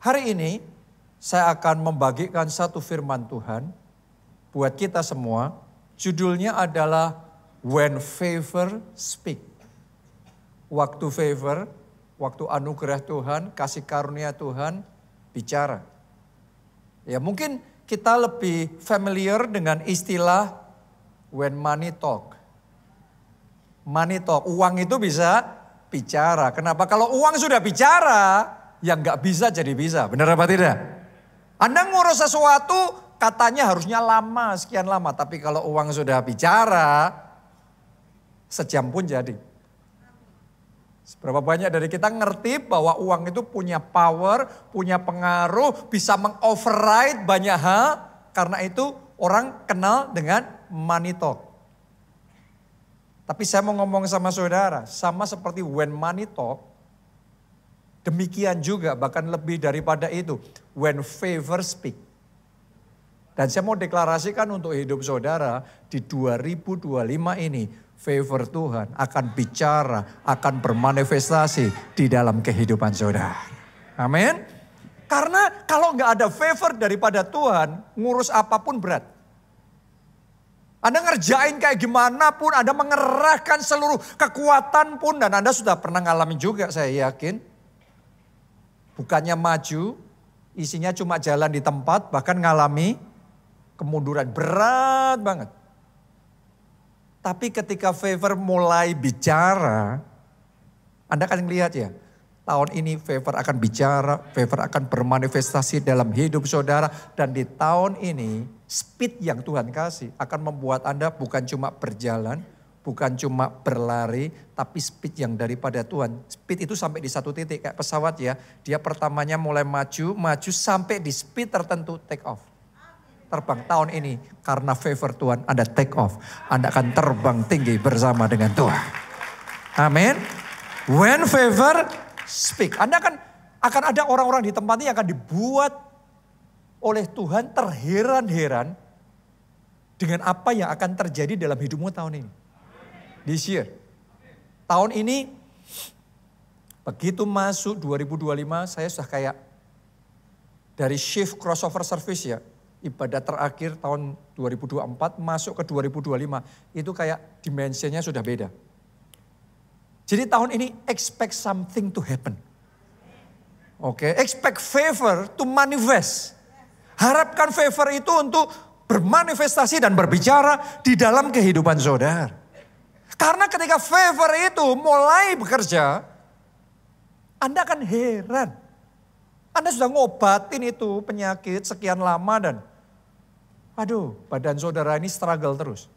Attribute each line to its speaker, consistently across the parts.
Speaker 1: Hari ini saya akan membagikan satu firman Tuhan buat kita semua. Judulnya adalah When Favor Speak. Waktu favor, waktu anugerah Tuhan, kasih karunia Tuhan bicara. Ya mungkin kita lebih familiar dengan istilah when money talk. Money talk, uang itu bisa bicara. Kenapa? Kalau uang sudah bicara, yang gak bisa jadi bisa. Benar apa tidak? Anda ngurus sesuatu katanya harusnya lama, sekian lama. Tapi kalau uang sudah bicara, sejam pun jadi. Seberapa banyak dari kita ngerti bahwa uang itu punya power, punya pengaruh, bisa meng-override banyak hal. Karena itu orang kenal dengan money talk. Tapi saya mau ngomong sama saudara, sama seperti when money talk, demikian juga bahkan lebih daripada itu, when favor speak. Dan saya mau deklarasikan untuk hidup saudara di 2025 ini, favor Tuhan akan bicara, akan bermanifestasi di dalam kehidupan saudara. Amin. Karena kalau nggak ada favor daripada Tuhan, ngurus apapun berat. Anda ngerjain kayak gimana pun, Anda mengerahkan seluruh kekuatan pun, dan Anda sudah pernah ngalamin juga saya yakin. Bukannya maju, isinya cuma jalan di tempat, bahkan ngalami kemunduran berat banget. Tapi ketika favor mulai bicara, Anda akan lihat ya, tahun ini favor akan bicara, favor akan bermanifestasi dalam hidup saudara. Dan di tahun ini, speed yang Tuhan kasih akan membuat Anda bukan cuma berjalan, bukan cuma berlari, tapi speed yang daripada Tuhan. Speed itu sampai di satu titik, kayak pesawat ya. Dia pertamanya mulai maju sampai di speed tertentu, take off. Terbang tahun ini, karena favor Tuhan Anda take off. Anda akan terbang tinggi bersama dengan Tuhan. Amin. When favor speak. Anda akan ada orang-orang di tempat ini yang akan dibuat oleh Tuhan terheran-heran dengan apa yang akan terjadi dalam hidupmu tahun ini. This year. Tahun ini begitu masuk 2025 saya sudah kayak dari shift crossover service ya. Ibadah terakhir tahun 2024 masuk ke 2025 itu kayak dimensinya sudah beda. Jadi tahun ini expect something to happen. Oke, expect favor to manifest. Harapkan favor itu untuk bermanifestasi dan berbicara di dalam kehidupan saudara. Karena ketika favor itu mulai bekerja, Anda akan heran. Anda sudah ngobatin itu penyakit sekian lama dan aduh, badan saudara ini struggle terus.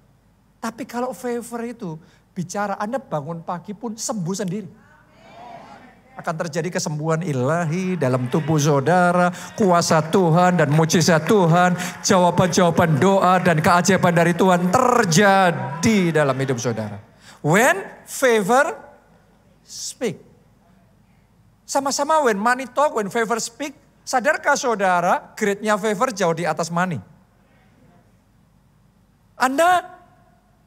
Speaker 1: Tapi kalau favor itu bicara, Anda bangun pagi pun sembuh sendiri. Akan terjadi kesembuhan ilahi dalam tubuh saudara, kuasa Tuhan dan mujizat Tuhan, jawaban-jawaban doa dan keajaiban dari Tuhan terjadi dalam hidup saudara. When favor speak. Sama-sama when money talk, when favor speak. Sadarkah saudara, grade-nya favor jauh di atas money. Anda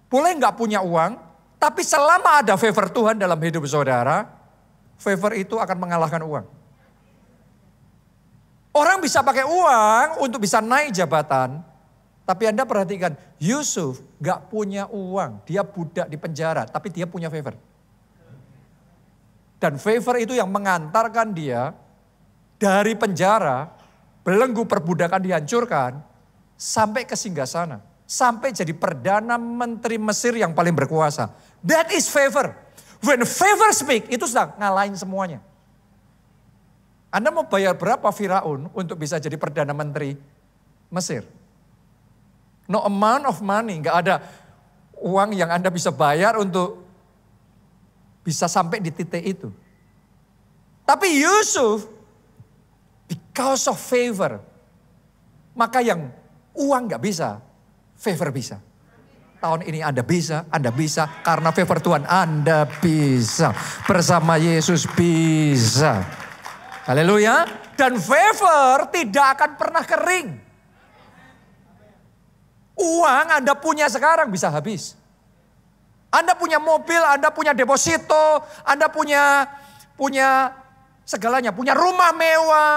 Speaker 1: boleh nggak punya uang, tapi selama ada favor Tuhan dalam hidup saudara, favor itu akan mengalahkan uang. Orang bisa pakai uang untuk bisa naik jabatan, tapi Anda perhatikan, Yusuf gak punya uang, dia budak di penjara, tapi dia punya favor. Dan favor itu yang mengantarkan dia dari penjara, belenggu perbudakan dihancurkan, sampai ke singgasana. Sampai jadi Perdana Menteri Mesir yang paling berkuasa. That is favor. When favor speak, itu sudah ngalahin semuanya. Anda mau bayar berapa Firaun untuk bisa jadi Perdana Menteri Mesir? No amount of money, gak ada uang yang Anda bisa bayar untuk bisa sampai di titik itu. Tapi Yusuf, because of favor, maka yang uang gak bisa, favor bisa. Tahun ini Anda bisa karena favor Tuhan Anda bisa. Bersama Yesus bisa. Haleluya. Dan favor tidak akan pernah kering. Uang Anda punya sekarang bisa habis. Anda punya mobil, Anda punya deposito, Anda punya segalanya, punya rumah mewah.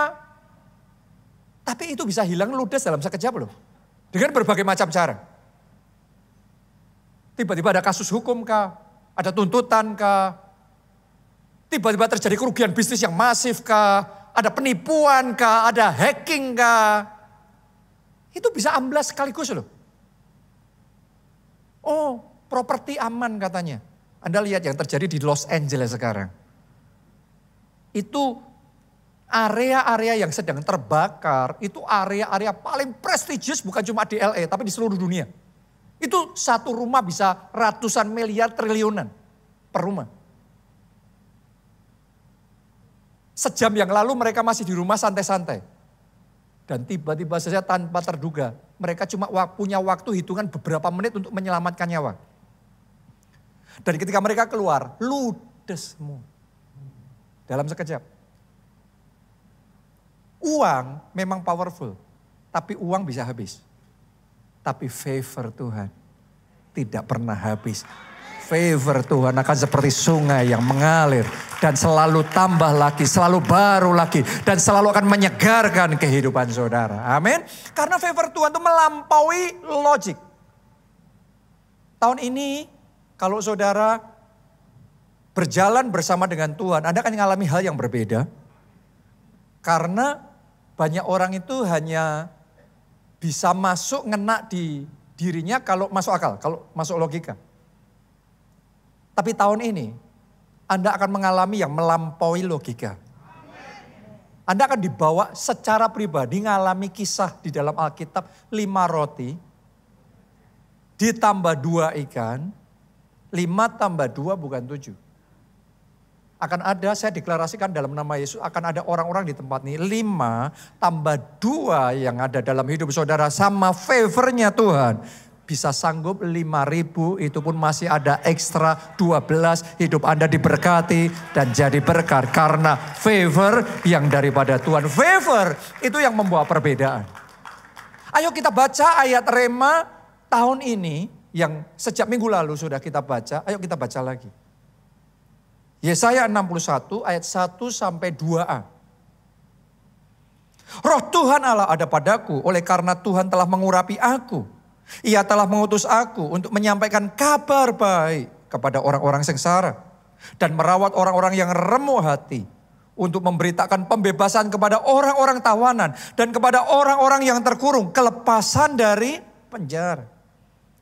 Speaker 1: Tapi itu bisa hilang ludes dalam sekejap loh. Dengan berbagai macam cara. Tiba-tiba ada kasus hukum kah? Ada tuntutan kah? Tiba-tiba terjadi kerugian bisnis yang masif kah? Ada penipuan kah? Ada hacking kah? Itu bisa amblas sekaligus loh. Oh, properti aman katanya. Anda lihat yang terjadi di Los Angeles sekarang. Itu area-area yang sedang terbakar, itu area-area paling prestisius bukan cuma di LA, tapi di seluruh dunia. Itu satu rumah bisa ratusan miliar triliunan per rumah. Sejam yang lalu mereka masih di rumah santai-santai. Dan tiba-tiba saja tanpa terduga, mereka cuma punya waktu hitungan beberapa menit untuk menyelamatkan nyawa. Dan ketika mereka keluar, ludes semua. Dalam sekejap. Uang memang powerful, tapi uang bisa habis. Tapi favor Tuhan tidak pernah habis. Favor Tuhan akan seperti sungai yang mengalir dan selalu tambah lagi, selalu baru lagi, dan selalu akan menyegarkan kehidupan saudara. Amin. Karena favor Tuhan itu melampaui logik. Tahun ini kalau saudara berjalan bersama dengan Tuhan, Anda akan mengalami hal yang berbeda. Karena banyak orang itu hanya bisa masuk ngena di dirinya kalau masuk akal, kalau masuk logika. Tapi tahun ini Anda akan mengalami yang melampaui logika. Anda akan dibawa secara pribadi mengalami kisah di dalam Alkitab 5 roti ditambah 2 ikan, 5 tambah 2 bukan 7. Akan ada, saya deklarasikan dalam nama Yesus, akan ada orang-orang di tempat ini. 5 tambah 2 yang ada dalam hidup saudara sama favornya Tuhan. Bisa sanggup 5.000, itu pun masih ada ekstra 12. Hidup Anda diberkati dan jadi berkat karena favor yang daripada Tuhan. Favor itu yang membawa perbedaan. Ayo kita baca ayat Rema tahun ini yang sejak minggu lalu sudah kita baca. Ayo kita baca lagi. Yesaya 61 ayat 1 sampai 2a. Roh Tuhan Allah ada padaku oleh karena Tuhan telah mengurapi aku. Ia telah mengutus aku untuk menyampaikan kabar baik kepada orang-orang sengsara. Dan merawat orang-orang yang remuk hati. Untuk memberitakan pembebasan kepada orang-orang tawanan. Dan kepada orang-orang yang terkurung. Kelepasan dari penjara.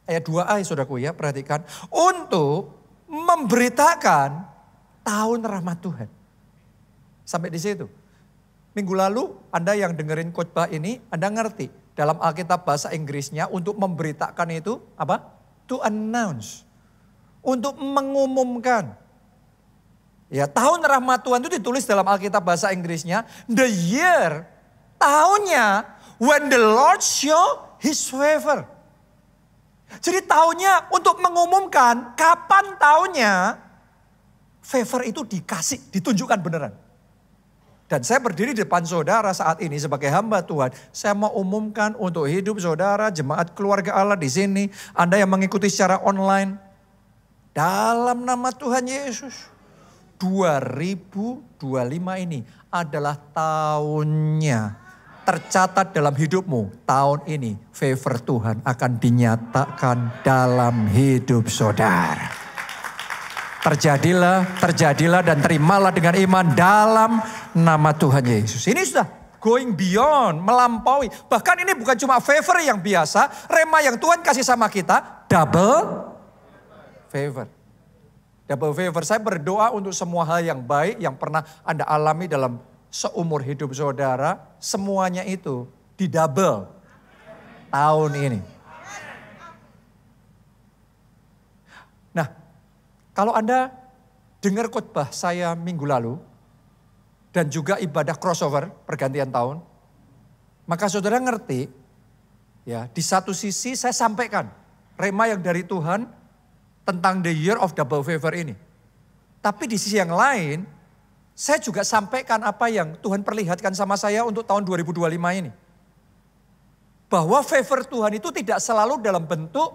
Speaker 1: Ayat 2a saudaraku ya, perhatikan. Untuk memberitakan tahun rahmat Tuhan. Sampai di situ. Minggu lalu Anda yang dengerin khotbah ini, Anda ngerti. Dalam Alkitab bahasa Inggrisnya untuk memberitakan itu apa? To announce. Untuk mengumumkan. Ya, tahun rahmat Tuhan itu ditulis dalam Alkitab bahasa Inggrisnya. The year, tahunnya when the Lord show his favor. Jadi tahunnya untuk mengumumkan kapan tahunnya favor itu dikasih, ditunjukkan beneran. Dan saya berdiri di depan saudara saat ini sebagai hamba Tuhan. Saya mau umumkan untuk hidup saudara, jemaat keluarga Allah di sini. Anda yang mengikuti secara online. Dalam nama Tuhan Yesus. 2025 ini adalah tahunnya. Tercatat dalam hidupmu. Tahun ini favor Tuhan akan dinyatakan dalam hidup saudara. Terjadilah dan terimalah dengan iman dalam nama Tuhan Yesus. Ini sudah going beyond, melampaui. Bahkan ini bukan cuma favor yang biasa, rema yang Tuhan kasih sama kita, double favor. Double favor. Saya berdoa untuk semua hal yang baik yang pernah Anda alami dalam seumur hidup saudara, semuanya itu di double tahun ini. Nah, kalau Anda dengar khotbah saya minggu lalu, dan juga ibadah crossover pergantian tahun, maka saudara ngerti, ya di satu sisi saya sampaikan rema yang dari Tuhan tentang the year of double favor ini. Tapi di sisi yang lain, saya juga sampaikan apa yang Tuhan perlihatkan sama saya untuk tahun 2025 ini. Bahwa favor Tuhan itu tidak selalu dalam bentuk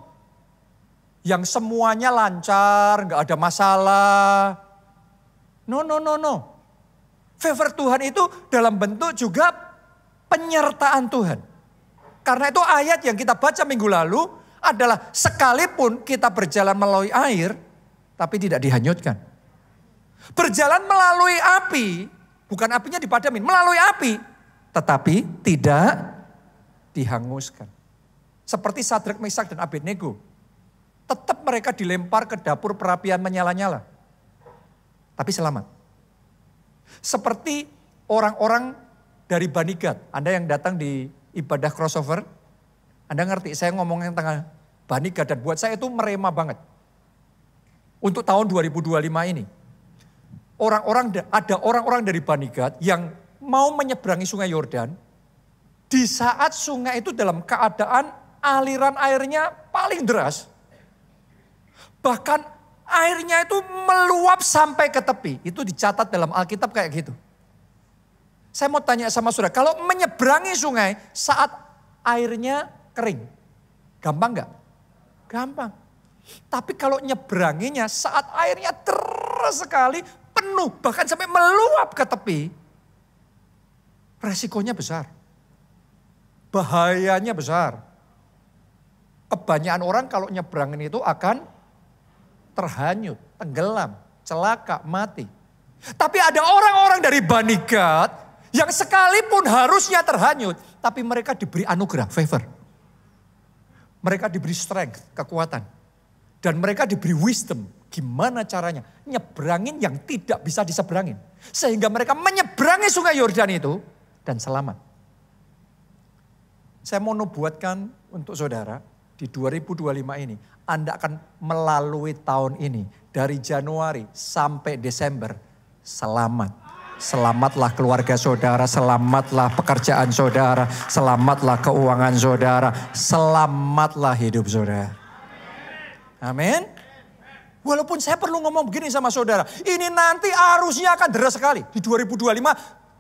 Speaker 1: yang semuanya lancar, gak ada masalah. No. Favor Tuhan itu dalam bentuk juga penyertaan Tuhan. Karena itu ayat yang kita baca minggu lalu adalah sekalipun kita berjalan melalui air, tapi tidak dihanyutkan. Berjalan melalui api, bukan apinya dipadamin, melalui api, tetapi tidak dihanguskan. Seperti Sadrak, Mesak, dan Abednego. Tetap mereka dilempar ke dapur perapian menyala-nyala. Tapi selamat. Seperti orang-orang dari Bani Gad. Anda yang datang di ibadah crossover, Anda ngerti saya ngomongin tentang Bani Gad, dan buat saya itu merema banget. Untuk tahun 2025 ini. Ada orang-orang dari Bani Gad yang mau menyeberangi sungai Yordan. Di saat sungai itu dalam keadaan aliran airnya paling deras. Bahkan airnya itu meluap sampai ke tepi. Itu dicatat dalam Alkitab kayak gitu. Saya mau tanya sama saudara, kalau menyeberangi sungai saat airnya kering, gampang gak? Gampang. Tapi kalau nyeberanginya saat airnya deras sekali, penuh, bahkan sampai meluap ke tepi, resikonya besar. Bahayanya besar. Kebanyakan orang kalau nyebrangin itu akan terhanyut, tenggelam, celaka, mati. Tapi ada orang-orang dari Bani Gad yang sekalipun harusnya terhanyut, tapi mereka diberi anugerah, favor. Mereka diberi strength, kekuatan. Dan mereka diberi wisdom, gimana caranya nyebrangin yang tidak bisa diseberangin. Sehingga mereka menyeberangi sungai Yordan itu dan selamat. Saya mau nubuatkan untuk saudara, di 2025 ini, Anda akan melalui tahun ini. Dari Januari sampai Desember, selamat. Selamatlah keluarga saudara, selamatlah pekerjaan saudara, selamatlah keuangan saudara, selamatlah hidup saudara. Amin. Walaupun saya perlu ngomong begini sama saudara, ini nanti arusnya akan deras sekali. Di 2025,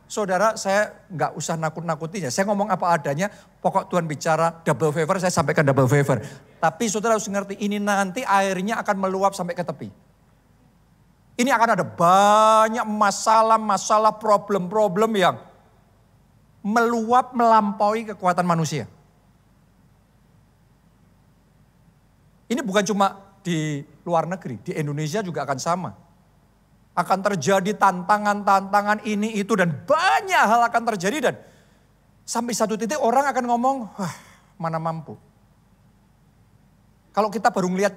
Speaker 1: saudara, saya nggak usah nakut-nakutinya. Saya ngomong apa adanya, pokok Tuhan bicara double favor, saya sampaikan double favor. Tapi saudara harus ngerti, ini nanti airnya akan meluap sampai ke tepi. Ini akan ada banyak masalah-masalah, problem-problem yang meluap melampaui kekuatan manusia. Ini bukan cuma di luar negeri, di Indonesia juga akan sama. Akan terjadi tantangan-tantangan ini itu dan banyak hal akan terjadi dan sampai satu titik orang akan ngomong, wah mana mampu. Kalau kita baru melihat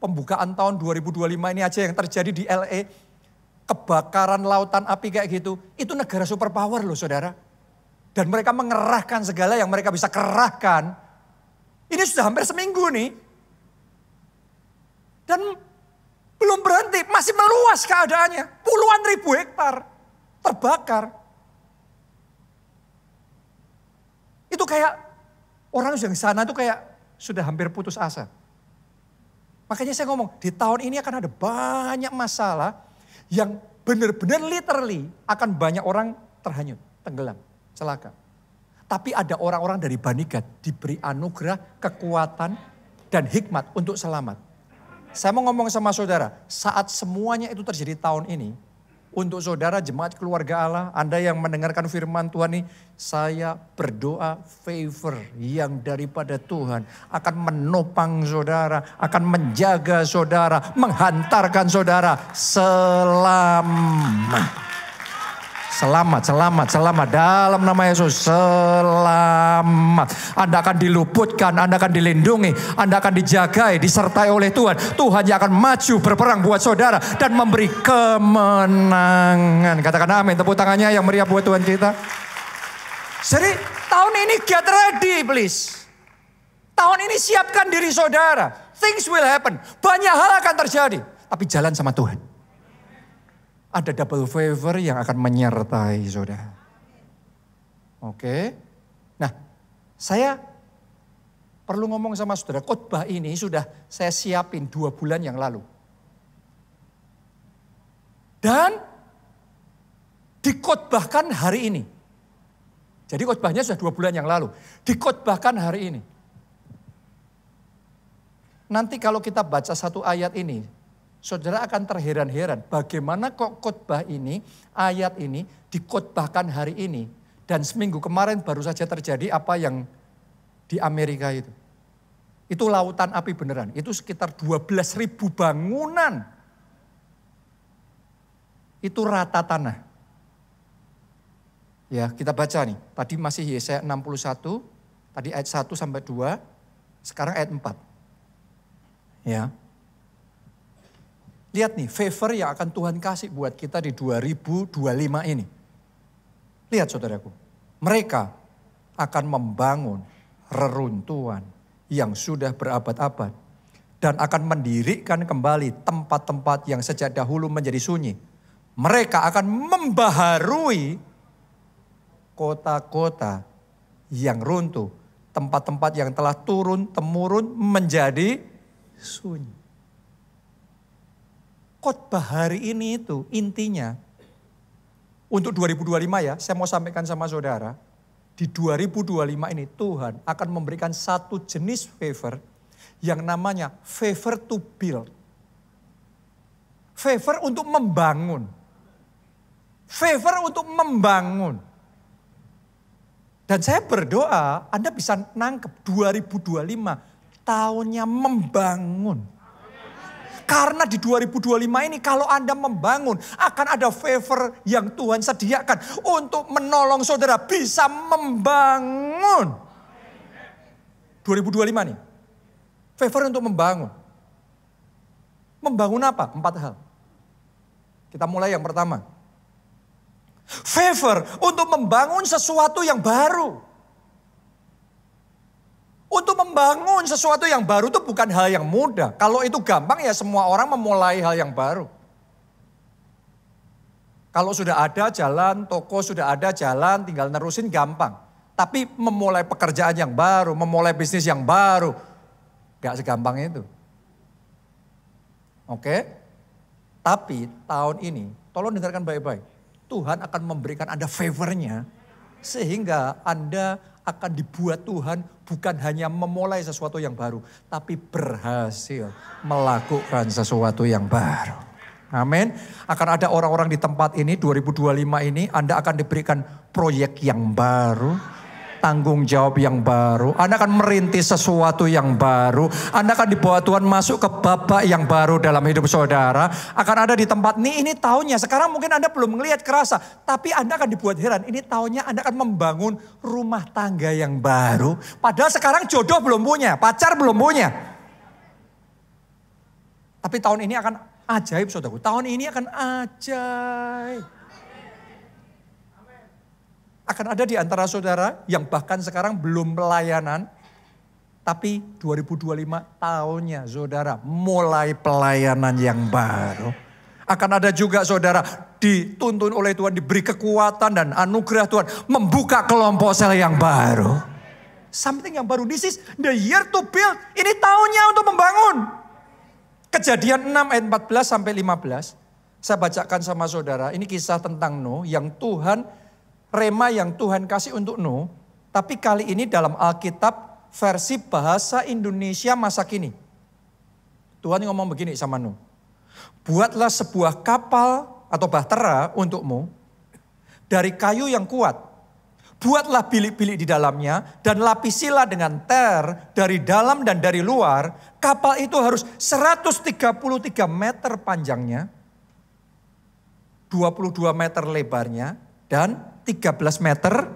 Speaker 1: pembukaan tahun 2025 ini aja yang terjadi di LA, kebakaran lautan api kayak gitu, itu negara superpower loh saudara. Dan mereka mengerahkan segala yang mereka bisa kerahkan. Ini sudah hampir seminggu nih. Dan belum berhenti, masih meluas keadaannya. Puluhan ribu hektar terbakar. Itu kayak orang yang di sana itu kayak sudah hampir putus asa. Makanya saya ngomong, di tahun ini akan ada banyak masalah yang benar-benar literally akan banyak orang terhanyut, tenggelam, celaka. Tapi ada orang-orang dari Bani Gad diberi anugerah, kekuatan, dan hikmat untuk selamat. Saya mau ngomong sama saudara, saat semuanya itu terjadi tahun ini, untuk saudara jemaat keluarga Allah, Anda yang mendengarkan firman Tuhan ini, saya berdoa favor yang daripada Tuhan akan menopang saudara, akan menjaga saudara, menghantarkan saudara selamat. Selamat, selamat, selamat. Dalam nama Yesus, selamat. Anda akan diluputkan, Anda akan dilindungi, Anda akan dijagai, disertai oleh Tuhan. Tuhan yang akan maju berperang buat saudara dan memberi kemenangan. Katakan amin, tepuk tangannya yang meriah buat Tuhan kita. Jadi tahun ini get ready please. Tahun ini siapkan diri saudara. Things will happen. Banyak hal akan terjadi. Tapi jalan sama Tuhan. Ada double favor yang akan menyertai saudara. Oke. Nah, saya perlu ngomong sama saudara. Khotbah ini sudah saya siapin 2 bulan yang lalu. Dan dikhotbahkan hari ini. Jadi khotbahnya sudah 2 bulan yang lalu. Dikhotbahkan hari ini. Nanti kalau kita baca satu ayat ini, saudara akan terheran-heran bagaimana kok khotbah ini, ayat ini dikhotbahkan hari ini Dan seminggu kemarin baru saja terjadi apa yang di Amerika itu. Itu lautan api beneran. Itu sekitar 12.000 bangunan. Itu rata tanah. Ya, kita baca nih. Tadi masih Yesaya 61, tadi ayat 1 sampai 2, sekarang ayat 4. Ya. Lihat nih, favor yang akan Tuhan kasih buat kita di 2025 ini. Lihat saudaraku, mereka akan membangun reruntuhan yang sudah berabad-abad dan akan mendirikan kembali tempat-tempat yang sejak dahulu menjadi sunyi. Mereka akan membaharui kota-kota yang runtuh, tempat-tempat yang telah turun-temurun menjadi sunyi. Khotbah hari ini itu intinya untuk 2025 ya, saya mau sampaikan sama saudara, di 2025 ini Tuhan akan memberikan satu jenis favor yang namanya favor to build. Favor untuk membangun. Favor untuk membangun. Dan saya berdoa Anda bisa nangkep 2025 tahunnya membangun. Karena di 2025 ini kalau Anda membangun akan ada favor yang Tuhan sediakan untuk menolong saudara bisa membangun. 2025 nih. Favor untuk membangun. Membangun apa? 4 hal. Kita mulai yang pertama. Favor untuk membangun sesuatu yang baru. Untuk membangun sesuatu yang baru itu bukan hal yang mudah. Kalau itu gampang ya semua orang memulai hal yang baru. Kalau sudah ada jalan, toko sudah ada jalan, tinggal nerusin gampang. Tapi memulai pekerjaan yang baru, memulai bisnis yang baru, gak segampang itu. Oke? Tapi tahun ini, tolong dengarkan baik-baik. Tuhan akan memberikan Anda favornya sehingga Anda akan dibuat Tuhan bukan hanya memulai sesuatu yang baru, tapi berhasil melakukan sesuatu yang baru. Amin. Akan ada orang-orang di tempat ini 2025 ini Anda akan diberikan proyek yang baru, tanggung jawab yang baru. Anda akan merintis sesuatu yang baru. Anda akan dibawa Tuhan masuk ke babak yang baru dalam hidup saudara. Akan ada di tempat ini tahunnya. Sekarang mungkin Anda belum melihat kerasa. Tapi Anda akan dibuat heran. Ini tahunnya Anda akan membangun rumah tangga yang baru. Padahal sekarang jodoh belum punya. Pacar belum punya. Tapi tahun ini akan ajaib saudaraku. Tahun ini akan ajaib. Akan ada di antara saudara yang bahkan sekarang belum pelayanan. Tapi 2025 tahunnya saudara mulai pelayanan yang baru. Akan ada juga saudara dituntun oleh Tuhan, diberi kekuatan dan anugerah Tuhan. Membuka kelompok sel yang baru. Something yang baru. This is the year to build. Ini tahunnya untuk membangun. Kejadian 6 ayat 14 sampai 15. Saya bacakan sama saudara. Ini kisah tentang Nuh yang Tuhan, rema yang Tuhan kasih untuk Nuh. Tapi kali ini dalam Alkitab versi bahasa Indonesia masa kini. Tuhan ngomong begini sama Nuh. Buatlah sebuah kapal atau bahtera untukmu dari kayu yang kuat. Buatlah bilik-bilik di dalamnya dan lapisilah dengan ter dari dalam dan dari luar. Kapal itu harus 133 meter panjangnya, 22 meter lebarnya, dan 13 meter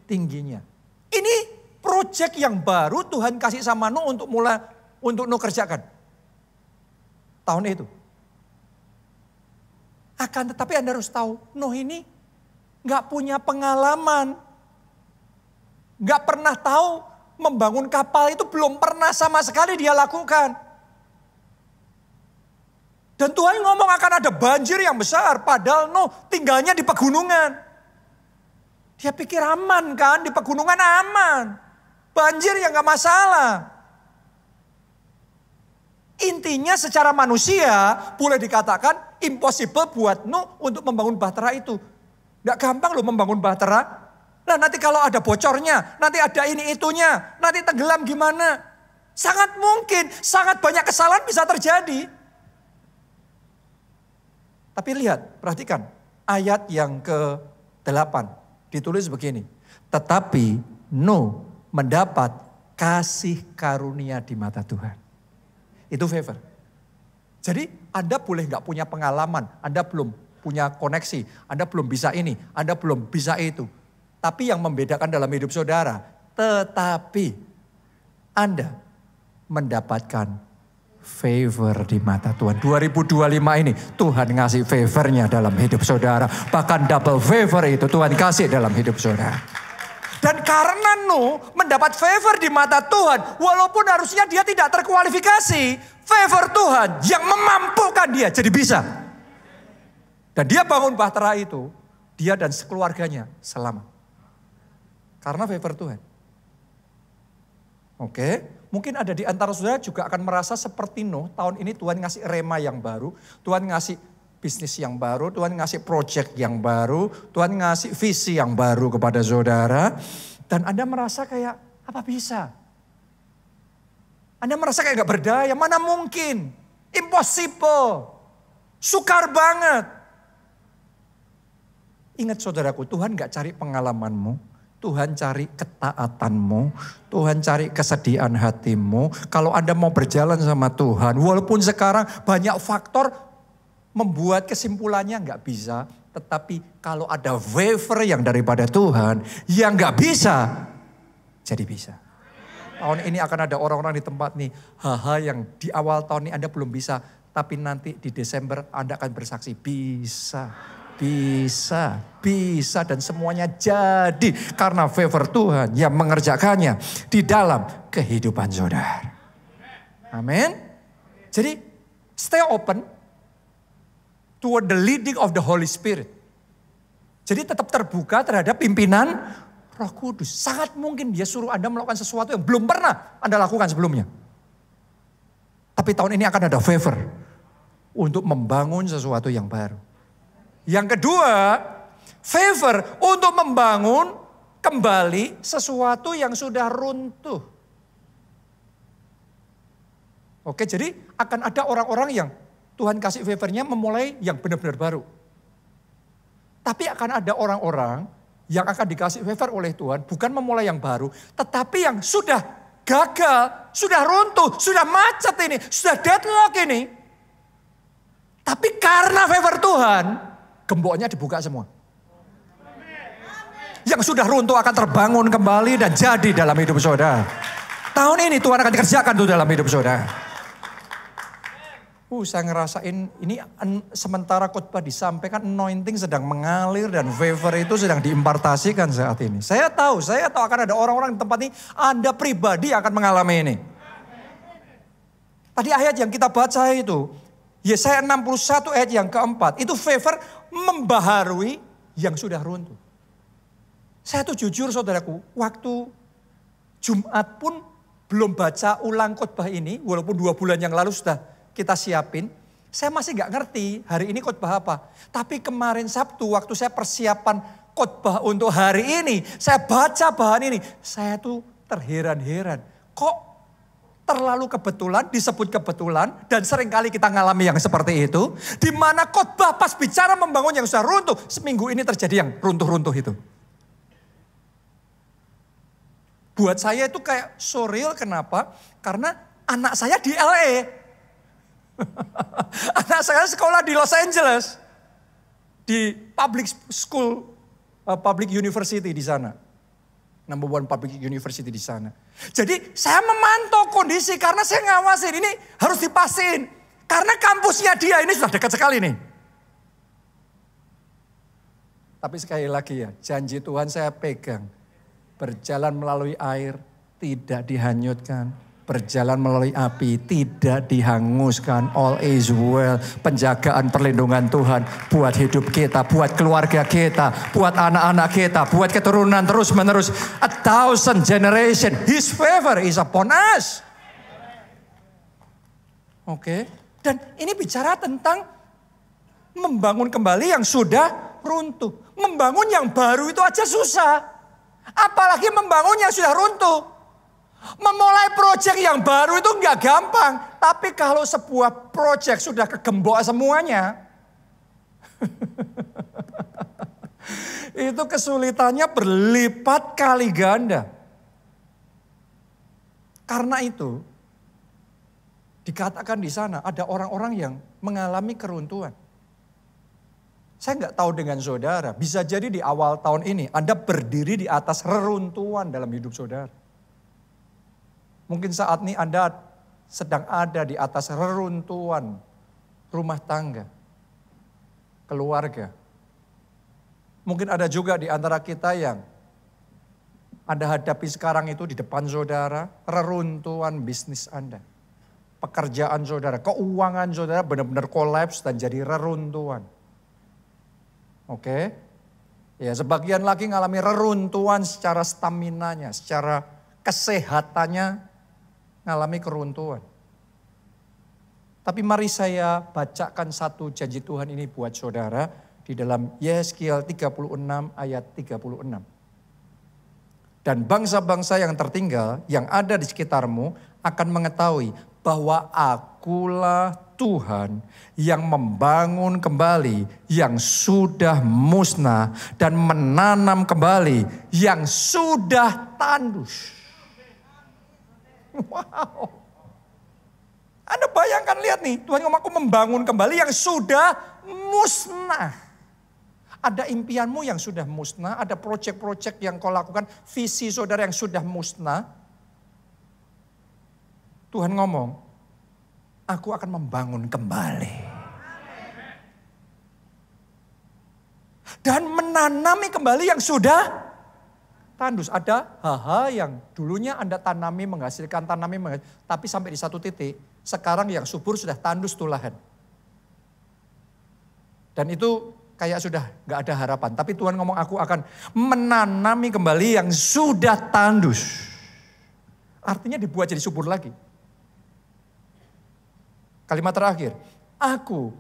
Speaker 1: tingginya. Ini proyek yang baru Tuhan kasih sama Nuh untuk Nuh kerjakan. Tahun itu. Akan tetapi Anda harus tahu, Nuh ini gak punya pengalaman. Gak pernah tahu membangun kapal itu belum pernah sama sekali dia lakukan. Dan Tuhan ngomong akan ada banjir yang besar. Padahal Nuh tinggalnya di pegunungan. Dia pikir aman kan, di pegunungan aman. Banjir ya gak masalah. Intinya secara manusia boleh dikatakan impossible buat Nuh untuk membangun bahtera itu. Gak gampang loh membangun bahtera. Nah nanti kalau ada bocornya, nanti ada ini itunya, nanti tenggelam gimana? Sangat mungkin, sangat banyak kesalahan bisa terjadi. Tapi lihat, perhatikan ayat yang ke-8. Ditulis begini, tetapi Nuh mendapat kasih karunia di mata Tuhan. Itu favor. Jadi Anda boleh nggak punya pengalaman, Anda belum punya koneksi, Anda belum bisa ini, Anda belum bisa itu. Tapi yang membedakan dalam hidup saudara, tetapi Anda mendapatkan favor di mata Tuhan. 2025 ini Tuhan ngasih favornya dalam hidup saudara. Bahkan double favor itu Tuhan kasih dalam hidup saudara. Dan karena Nuh mendapat favor di mata Tuhan, walaupun harusnya dia tidak terkualifikasi, favor Tuhan yang memampukan dia jadi bisa. Dan dia bangun bahtera itu, dia dan sekeluarganya selamat. Karena favor Tuhan. Oke, mungkin ada di antara saudara juga akan merasa seperti Nuh, tahun ini Tuhan ngasih rema yang baru, Tuhan ngasih bisnis yang baru, Tuhan ngasih project yang baru, Tuhan ngasih visi yang baru kepada saudara. Dan Anda merasa kayak, apa bisa? Anda merasa kayak gak berdaya, mana mungkin? Impossible. Sukar banget. Ingat saudaraku, Tuhan gak cari pengalamanmu. Tuhan cari ketaatanmu, Tuhan cari kesediaan hatimu. Kalau Anda mau berjalan sama Tuhan, walaupun sekarang banyak faktor membuat kesimpulannya nggak bisa. Tetapi kalau ada favor yang daripada Tuhan, yang nggak bisa, jadi bisa. Tahun ini akan ada orang-orang di tempat nih, hal-hal yang di awal tahun ini Anda belum bisa. Tapi nanti di Desember Anda akan bersaksi, bisa. Dan semuanya jadi karena favor Tuhan yang mengerjakannya di dalam kehidupan saudara. Amin. Jadi stay open toward the leading of the Holy Spirit. Jadi tetap terbuka terhadap pimpinan Roh Kudus. Sangat mungkin dia suruh Anda melakukan sesuatu yang belum pernah Anda lakukan sebelumnya. Tapi tahun ini akan ada favor untuk membangun sesuatu yang baru. Yang kedua, favor untuk membangun kembali sesuatu yang sudah runtuh. Oke, jadi akan ada orang-orang yang Tuhan kasih favornya memulai yang benar-benar baru. Tapi akan ada orang-orang yang akan dikasih favor oleh Tuhan bukan memulai yang baru, tetapi yang sudah gagal, sudah runtuh, sudah macet ini, sudah deadlock ini. Tapi karena favor Tuhan, gemboknya dibuka semua. Yang sudah runtuh akan terbangun kembali dan jadi dalam hidup saudara. Tahun ini Tuhan akan dikerjakan tuh dalam hidup saudara. Saya ngerasain ini sementara khotbah disampaikan, anointing sedang mengalir dan favor itu sedang diimpartasikan saat ini. Saya tahu akan ada orang-orang di tempat ini, Anda pribadi akan mengalami ini. Tadi ayat yang kita baca itu, Yesaya 61 ayat yang keempat, itu favor membaharui yang sudah runtuh. Saya tuh jujur saudaraku, waktu Jumat pun belum baca ulang khotbah ini, walaupun 2 bulan yang lalu sudah kita siapin, saya masih gak ngerti hari ini khotbah apa. Tapi kemarin Sabtu waktu saya persiapan khotbah untuk hari ini, saya baca bahan ini, saya tuh terheran-heran. Kok terlalu kebetulan, disebut kebetulan, dan seringkali kita ngalami yang seperti itu. Di mana khotbah pas bicara membangun yang sudah runtuh, seminggu ini terjadi yang runtuh-runtuh itu. Buat saya itu kayak surreal, kenapa? Karena anak saya di LA. Anak saya sekolah di Los Angeles. Di public school, public university di sana. Number 1 public university di sana. Jadi saya memantau kondisi karena saya ngawasin. Ini harus dipastiin. Karena kampusnya dia ini sudah dekat sekali nih. Tapi sekali lagi ya, janji Tuhan saya pegang. Berjalan melalui air, tidak dihanyutkan. Berjalan melalui api, tidak dihanguskan. All is well. Penjagaan perlindungan Tuhan buat hidup kita, buat keluarga kita, buat anak-anak kita, buat keturunan terus menerus. 1,000 generation. His favor is upon us. Oke. Dan ini bicara tentang membangun kembali yang sudah runtuh. Membangun yang baru itu aja susah. Apalagi membangun yang sudah runtuh. Memulai proyek yang baru itu nggak gampang. Tapi kalau sebuah proyek sudah kegembok semuanya. itu kesulitannya berlipat kali ganda. Karena itu, dikatakan di sana ada orang-orang yang mengalami keruntuhan. Saya nggak tahu dengan saudara, bisa jadi di awal tahun ini Anda berdiri di atas reruntuhan dalam hidup saudara. Mungkin saat ini Anda sedang ada di atas reruntuhan rumah tangga, keluarga. Mungkin ada juga di antara kita yang Anda hadapi sekarang itu di depan saudara, reruntuhan bisnis Anda. Pekerjaan saudara, keuangan saudara benar-benar kolaps dan jadi reruntuhan. Oke? Ya, sebagian lagi ngalami reruntuhan secara staminanya, secara kesehatannya ngalami keruntuhan. Tapi mari saya bacakan satu janji Tuhan ini buat saudara di dalam Yeskiel 36 ayat 36. Dan bangsa-bangsa yang tertinggal yang ada di sekitarmu akan mengetahui bahwa akulah Tuhan yang membangun kembali yang sudah musnah dan menanam kembali yang sudah tandus. Wow. Anda bayangkan, lihat nih, Tuhan ngomong aku membangun kembali yang sudah musnah. Ada impianmu yang sudah musnah, ada proyek-proyek yang kau lakukan, visi saudara yang sudah musnah. Tuhan ngomong, aku akan membangun kembali. Dan menanami kembali yang sudah tandus. Ada hal-hal yang dulunya Anda tanami, menghasilkan, tapi sampai di satu titik, sekarang yang subur sudah tandus tuh lahan. Dan itu kayak sudah gak ada harapan. Tapi Tuhan ngomong aku akan menanami kembali yang sudah tandus. Artinya dibuat jadi subur lagi. Kalimat terakhir, aku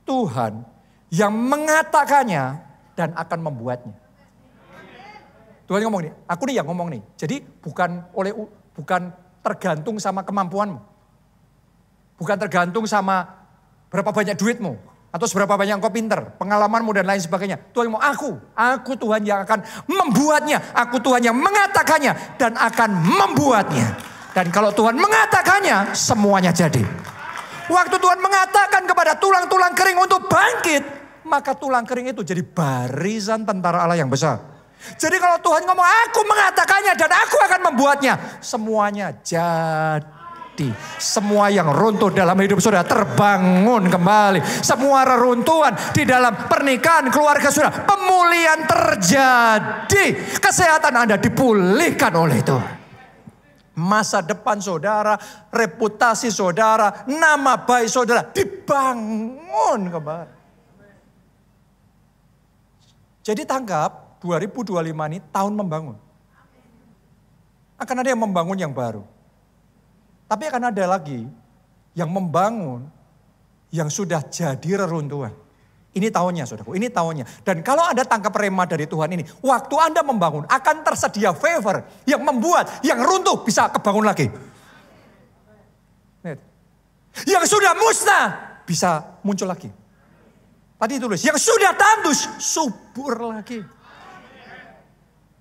Speaker 1: Tuhan yang mengatakannya dan akan membuatnya. Tuhan ngomong nih, aku nih yang ngomong nih. Jadi bukan tergantung sama kemampuanmu. Bukan tergantung sama berapa banyak duitmu. Atau seberapa banyak engkau pinter, pengalamanmu dan lain sebagainya. Tuhan ngomong aku Tuhan yang akan membuatnya. Aku Tuhan yang mengatakannya dan akan membuatnya. Dan kalau Tuhan mengatakannya, semuanya jadi. Waktu Tuhan mengatakan kepada tulang-tulang kering untuk bangkit, maka tulang kering itu jadi barisan tentara Allah yang besar. Jadi kalau Tuhan ngomong aku mengatakannya dan aku akan membuatnya, semuanya jadi. Semua yang runtuh dalam hidup saudara terbangun kembali. Semua reruntuhan di dalam pernikahan keluarga saudara, pemulihan terjadi. Kesehatan Anda dipulihkan oleh Tuhan. Masa depan saudara, reputasi saudara, nama baik saudara dibangun kembali. Jadi tangkap 2025 ini tahun membangun. Akan ada yang membangun yang baru. Tapi akan ada lagi yang membangun yang sudah jadi reruntuhan. Ini tahunnya saudaraku, ini tahunnya. Dan kalau Anda tangkap rema dari Tuhan ini, waktu Anda membangun akan tersedia favor yang membuat yang runtuh bisa kebangun lagi. Yang sudah musnah bisa muncul lagi. Tadi tulis, yang sudah tandus subur lagi.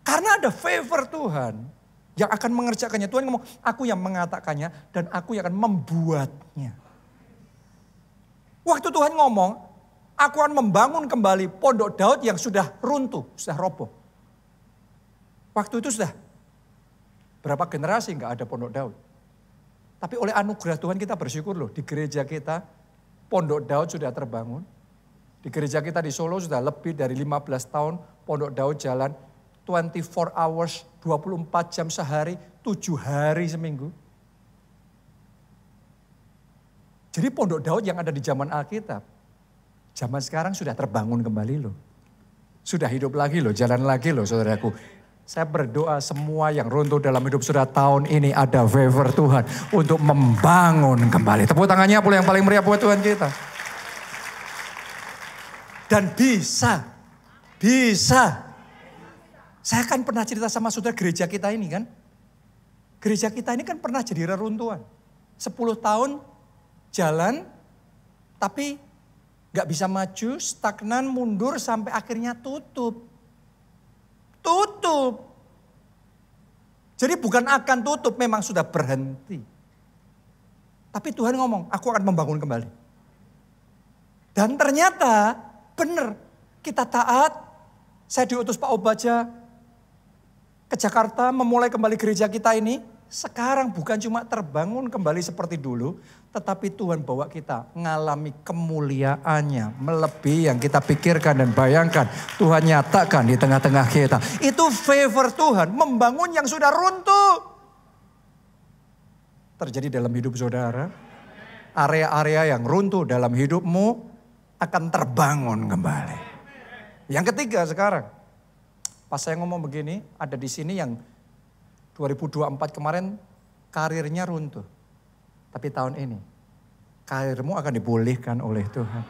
Speaker 1: Karena ada favor Tuhan yang akan mengerjakannya. Tuhan ngomong, aku yang mengatakannya dan aku yang akan membuatnya. Waktu Tuhan ngomong, aku akan membangun kembali pondok Daud yang sudah runtuh, sudah roboh. Waktu itu sudah berapa generasi nggak ada pondok Daud. Tapi oleh anugerah Tuhan kita bersyukur loh, di gereja kita pondok Daud sudah terbangun. Di gereja kita di Solo sudah lebih dari 15 tahun pondok Daud jalan 24 hours, 24 jam sehari, 7 hari seminggu. Jadi pondok Daud yang ada di zaman Alkitab, zaman sekarang sudah terbangun kembali loh. Sudah hidup lagi loh, jalan lagi loh saudaraku. Saya berdoa semua yang runtuh dalam hidup saudara tahun ini ada favor Tuhan untuk membangun kembali. Tepuk tangannya pula yang paling meriah buat Tuhan kita. Dan bisa. Saya kan pernah cerita sama saudara gereja kita ini kan. Gereja kita ini kan pernah jadi reruntuhan. 10 tahun jalan tapi gak bisa maju, stagnan, mundur sampai akhirnya tutup. tutup. Jadi bukan akan tutup, memang sudah berhenti. Tapi Tuhan ngomong, aku akan membangun kembali. Dan ternyata benar, kita taat. Saya diutus Pak Obaja ke Jakarta memulai kembali gereja kita ini. Sekarang bukan cuma terbangun kembali seperti dulu, tetapi Tuhan bawa kita mengalami kemuliaannya melebihi yang kita pikirkan dan bayangkan. Tuhan nyatakan di tengah-tengah kita. Itu favor Tuhan membangun yang sudah runtuh. Terjadi dalam hidup saudara. Area-area yang runtuh dalam hidupmu akan terbangun kembali. Yang ketiga sekarang. Pas saya ngomong begini, ada di sini yang 2024 kemarin karirnya runtuh. Tapi tahun ini karirmu akan dipulihkan oleh Tuhan.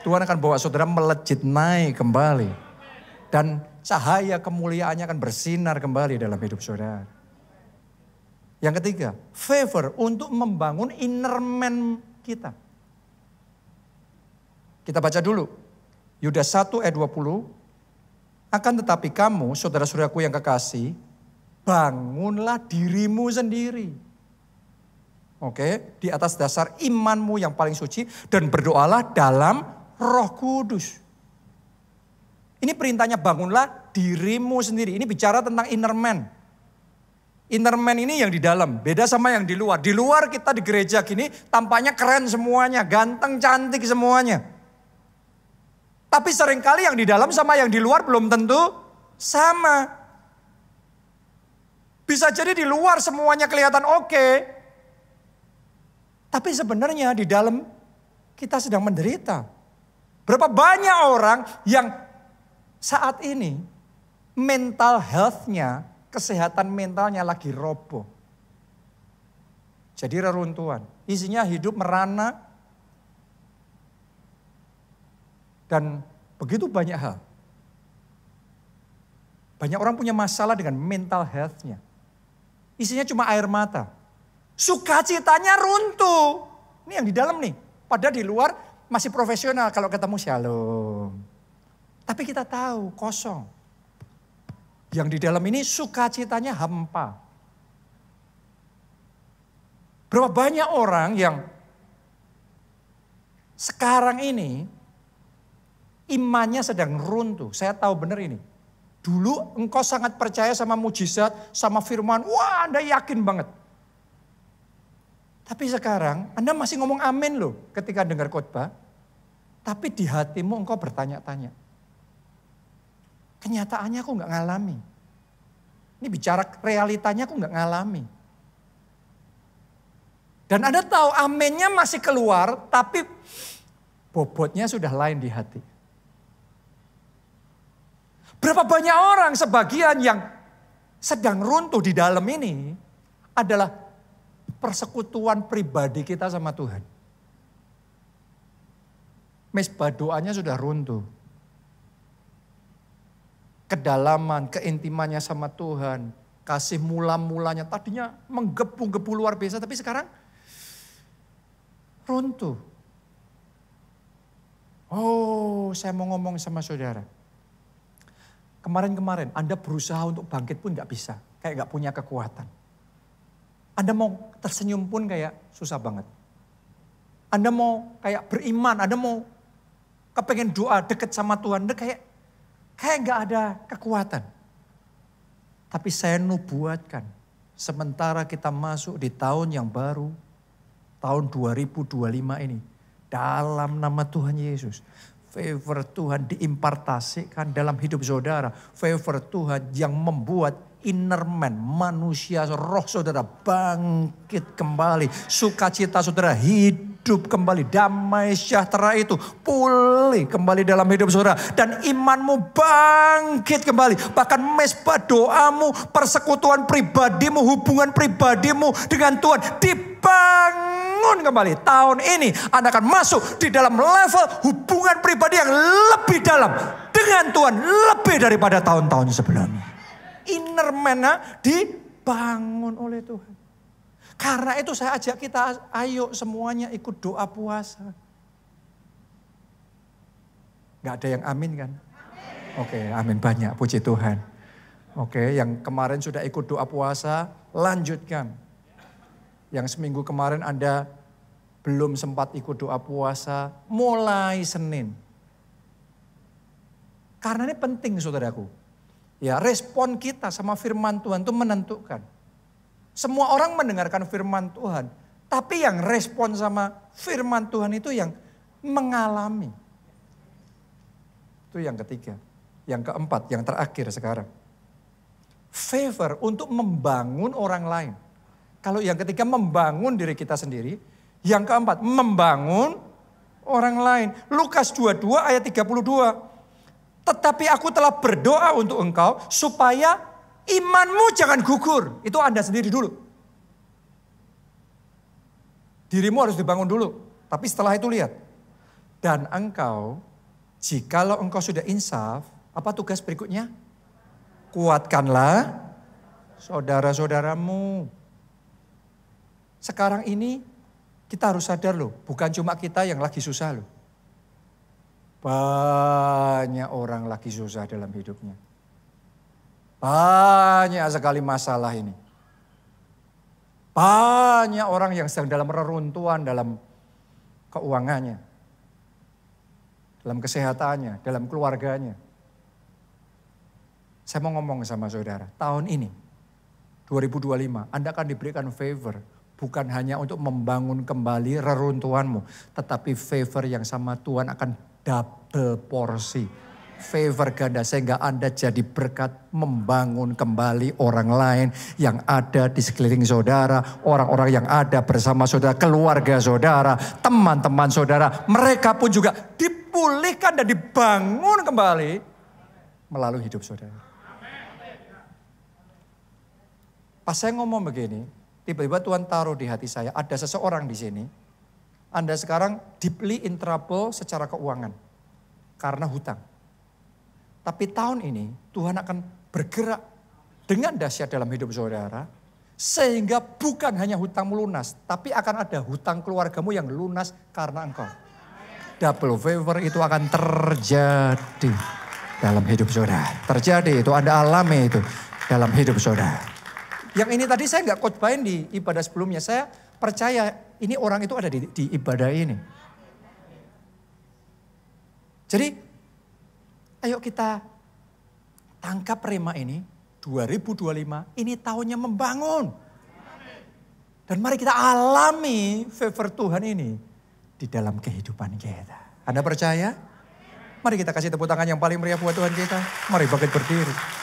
Speaker 1: Tuhan akan bawa saudara melejit naik kembali. Dan cahaya kemuliaannya akan bersinar kembali dalam hidup saudara. Yang ketiga, favor untuk membangun inner man kita. Kita baca dulu. Yudas 1 ayat 20. Akan tetapi kamu, saudara-saudaraku yang kekasih, bangunlah dirimu sendiri. Oke, di atas dasar imanmu yang paling suci dan berdoalah dalam Roh Kudus. Ini perintahnya bangunlah dirimu sendiri. Ini bicara tentang inner man. Inner man ini yang di dalam, beda sama yang di luar. Di luar kita di gereja gini tampaknya keren semuanya, ganteng, cantik semuanya. Tapi seringkali yang di dalam sama yang di luar belum tentu sama. Bisa jadi di luar semuanya kelihatan oke. Tapi sebenarnya di dalam kita sedang menderita. Berapa banyak orang yang saat ini mental health-nya, kesehatan mentalnya lagi roboh. Jadi reruntuhan. Isinya hidup merana. Dan begitu banyak hal. Banyak orang punya masalah dengan mental health-nya. Isinya cuma air mata. Sukacitanya runtuh. Ini yang di dalam nih. Padahal di luar masih profesional kalau ketemu shalom. Tapi kita tahu kosong. Yang di dalam ini sukacitanya hampa. Berapa banyak orang yang sekarang ini imannya sedang runtuh. Saya tahu benar ini. Dulu engkau sangat percaya sama mujizat, sama firman. Wah, Anda yakin banget. Tapi sekarang Anda masih ngomong amin loh ketika dengar khotbah. Tapi di hatimu engkau bertanya-tanya. Kenyataannya aku gak ngalami. Ini bicara realitanya aku gak ngalami. Dan Anda tahu aminnya masih keluar, tapi bobotnya sudah lain di hati. Berapa banyak orang sebagian yang sedang runtuh di dalam ini adalah persekutuan pribadi kita sama Tuhan. Mesbah doanya sudah runtuh. Kedalaman, keintimannya sama Tuhan, kasih mula-mulanya tadinya menggebu-gebu luar biasa, tapi sekarang runtuh. Oh, saya mau ngomong sama saudara. Kemarin-kemarin Anda berusaha untuk bangkit pun gak bisa. Kayak gak punya kekuatan. Anda mau tersenyum pun kayak susah banget. Anda mau kayak beriman, Anda mau kepengen doa deket sama Tuhan. Anda kayak gak ada kekuatan. Tapi saya nubuatkan. Sementara kita masuk di tahun yang baru. Tahun 2025 ini. Dalam nama Tuhan Yesus. Favor Tuhan diimpartasikan dalam hidup saudara. Favor Tuhan yang membuat inner man, manusia, roh saudara bangkit kembali. Sukacita saudara hidup kembali. Damai sejahtera itu pulih kembali dalam hidup saudara. Dan imanmu bangkit kembali. Bahkan mesbah doamu, persekutuan pribadimu, hubungan pribadimu dengan Tuhan dibangun kembali. Tahun ini Anda akan masuk di dalam level hubungan pribadi yang lebih dalam dengan Tuhan. Lebih daripada tahun-tahun sebelumnya. Inner man dibangun oleh Tuhan. Karena itu saya ajak kita ayo semuanya ikut doa puasa. Gak ada yang amin kan? Amin. Oke, amin banyak, puji Tuhan. Oke, yang kemarin sudah ikut doa puasa, lanjutkan. Yang seminggu kemarin Anda belum sempat ikut doa puasa, mulai Senin. Karena ini penting saudaraku. Ya, respon kita sama firman Tuhan itu menentukan. Semua orang mendengarkan firman Tuhan, tapi yang respon sama firman Tuhan itu yang mengalami. Itu yang ketiga. Yang keempat, yang terakhir sekarang. Favor untuk membangun orang lain. Kalau yang ketiga membangun diri kita sendiri. Yang keempat membangun orang lain. Lukas 22 ayat 32. Tetapi aku telah berdoa untuk engkau supaya imanmu jangan gugur. Itu Anda sendiri dulu. Dirimu harus dibangun dulu. Tapi setelah itu lihat. Dan engkau, jikalau engkau sudah insaf, apa tugas berikutnya? Kuatkanlah saudara-saudaramu. Sekarang ini kita harus sadar loh, bukan cuma kita yang lagi susah loh. Banyak orang lagi susah dalam hidupnya. Banyak sekali masalah ini. Banyak orang yang sedang dalam reruntuhan dalam keuangannya. Dalam kesehatannya, dalam keluarganya. Saya mau ngomong sama saudara, tahun ini 2025 Anda akan diberikan favor. Bukan hanya untuk membangun kembali reruntuhanmu. Tetapi favor yang sama Tuhan akan double porsi. Favor ganda sehingga Anda jadi berkat membangun kembali orang lain yang ada di sekeliling saudara. Orang-orang yang ada bersama saudara, keluarga saudara, teman-teman saudara. Mereka pun juga dipulihkan dan dibangun kembali melalui hidup saudara. Pas saya ngomong begini, tiba-tiba Tuhan taruh di hati saya, ada seseorang di sini. Anda sekarang deeply in trouble secara keuangan. Karena hutang. Tapi tahun ini Tuhan akan bergerak dengan dahsyat dalam hidup saudara. Sehingga bukan hanya hutangmu lunas, tapi akan ada hutang keluargamu yang lunas karena engkau. Double favor itu akan terjadi dalam hidup saudara. Terjadi itu, Anda alami itu dalam hidup saudara. Yang ini tadi saya nggak khotbahin di ibadah sebelumnya. Saya percaya ini orang itu ada di ibadah ini. Jadi ayo kita tangkap rema ini 2025. Ini tahunnya membangun. Dan mari kita alami favor Tuhan ini di dalam kehidupan kita. Anda percaya? Mari kita kasih tepuk tangan yang paling meriah buat Tuhan kita. Mari bangkit berdiri.